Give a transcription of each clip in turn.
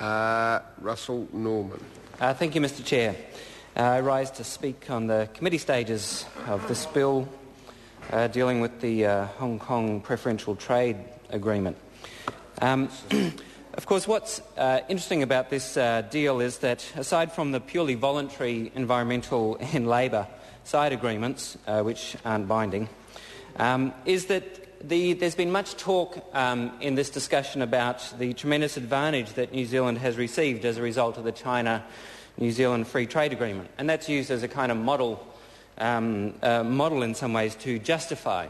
Russell Norman. Thank you, Mr Chair. I rise to speak on the committee stages of this bill dealing with the Hong Kong Preferential Trade Agreement. Of course, what's interesting about this deal is that, aside from the purely voluntary environmental and labour side agreements, which aren't binding, is that there's been much talk in this discussion about the tremendous advantage that New Zealand has received as a result of the China-New Zealand Free Trade Agreement, and that's used as a kind of model in some ways to justify.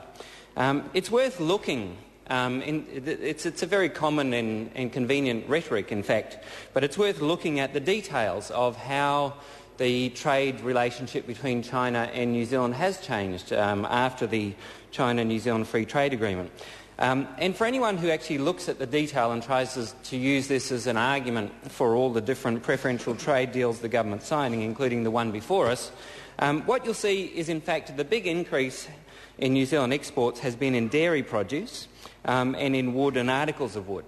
It's worth looking. It's a very common and convenient rhetoric, in fact, but it's worth looking at the details of how the trade relationship between China and New Zealand has changed after the China-New Zealand Free Trade Agreement. And for anyone who actually looks at the detail and tries to use this as an argument for all the different preferential trade deals the government's signing, including the one before us, what you'll see is, in fact, the big increase in New Zealand exports has been in dairy produce and in wood and articles of wood.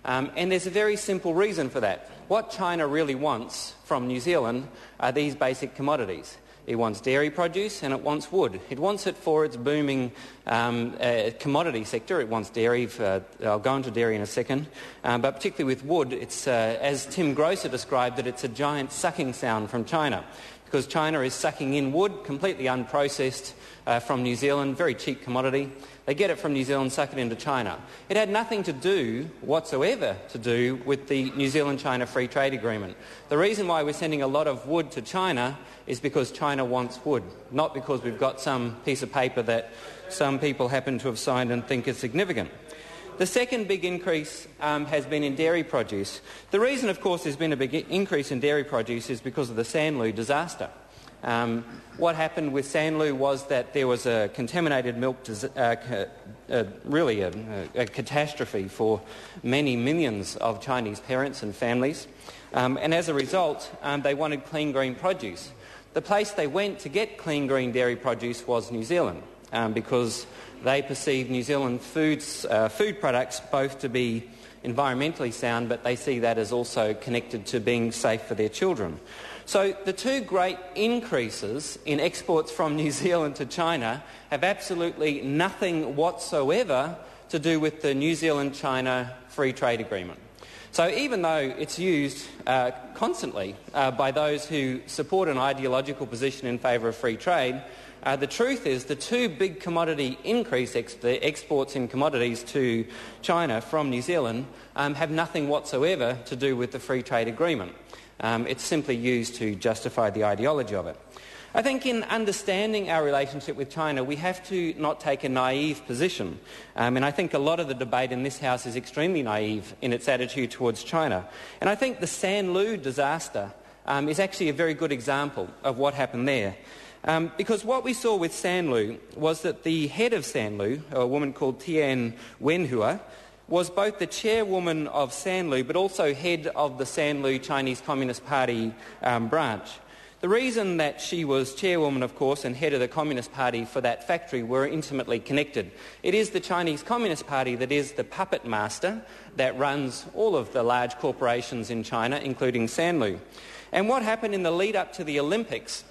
And there's a very simple reason for that. What China really wants from New Zealand are these basic commodities. It wants dairy produce and it wants wood. It wants it for its booming commodity sector. It wants dairy. I'll go into dairy in a second. But particularly with wood, it's, as Tim Grosser described it, it's a giant sucking sound from China, because China is sucking in wood, completely unprocessed, from New Zealand, very cheap commodity. They get it from New Zealand, suck it into China. It had nothing to do whatsoever with the New Zealand-China Free Trade Agreement. The reason why we're sending a lot of wood to China is because China wants wood, not because we've got some piece of paper that some people happen to have signed and think is significant. The second big increase has been in dairy produce. The reason, of course, there's been a big increase in dairy produce is because of the Sanlu disaster. What happened with Sanlu was that there was a contaminated milk, really a catastrophe for many millions of Chinese parents and families. And as a result, they wanted clean green produce. The place they went to get clean green dairy produce was New Zealand, because they perceive New Zealand food products both to be environmentally sound, but they see that as also connected to being safe for their children. So the two great increases in exports from New Zealand to China have absolutely nothing whatsoever to do with the New Zealand-China Free Trade Agreement. So even though it's used constantly by those who support an ideological position in favour of free trade, the truth is the two big commodity increase exports in commodities to China from New Zealand have nothing whatsoever to do with the Free Trade Agreement. It's simply used to justify the ideology of it. I think in understanding our relationship with China, we have to not take a naive position. And I think a lot of the debate in this House is extremely naive in its attitude towards China. And I think the Sanlu disaster is actually a very good example of what happened there. Because what we saw with Sanlu was that the head of Sanlu, a woman called Tian Wenhua, was both the chairwoman of Sanlu but also head of the Sanlu Chinese Communist Party branch. The reason that she was chairwoman, of course, and head of the Communist Party for that factory were intimately connected. It is the Chinese Communist Party that is the puppet master that runs all of the large corporations in China, including Sanlu. And what happened in the lead-up to the Olympics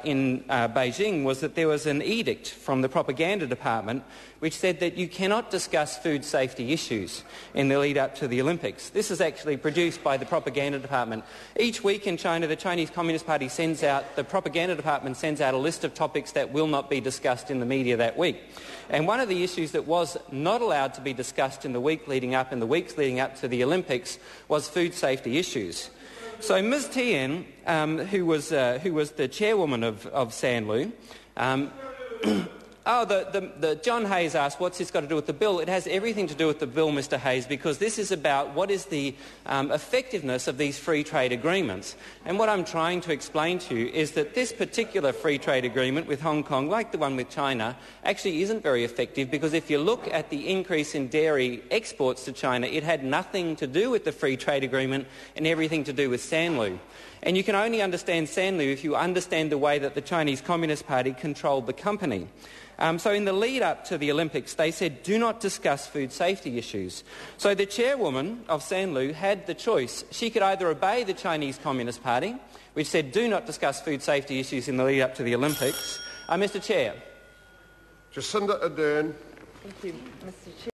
in Beijing was that there was an edict from the propaganda department which said that you cannot discuss food safety issues in the lead-up to the Olympics. This is actually produced by the propaganda department. Each week in China, the Chinese Communist Party the propaganda department sends out a list of topics that will not be discussed in the media that week. And one of the issues that was not allowed to be discussed in the week leading up and the weeks leading up to the Olympics was food safety issues. So Ms Tian, who was the chairwoman of Sanlu, John Hayes asked, what's this got to do with the bill? It has everything to do with the bill, Mr Hayes, because this is about what is the effectiveness of these free trade agreements. And what I'm trying to explain to you is that this particular free trade agreement with Hong Kong, like the one with China, actually isn't very effective, because if you look at the increase in dairy exports to China, it had nothing to do with the free trade agreement and everything to do with Sanlu. And you can only understand Sanlu if you understand the way that the Chinese Communist Party controlled the company. So in the lead-up to the Olympics, they said, do not discuss food safety issues. So the chairwoman of Sanlu had the choice. She could either obey the Chinese Communist Party, which said, do not discuss food safety issues in the lead-up to the Olympics. Mr Chair. Jacinda Ardern. Thank you, Mr Chair.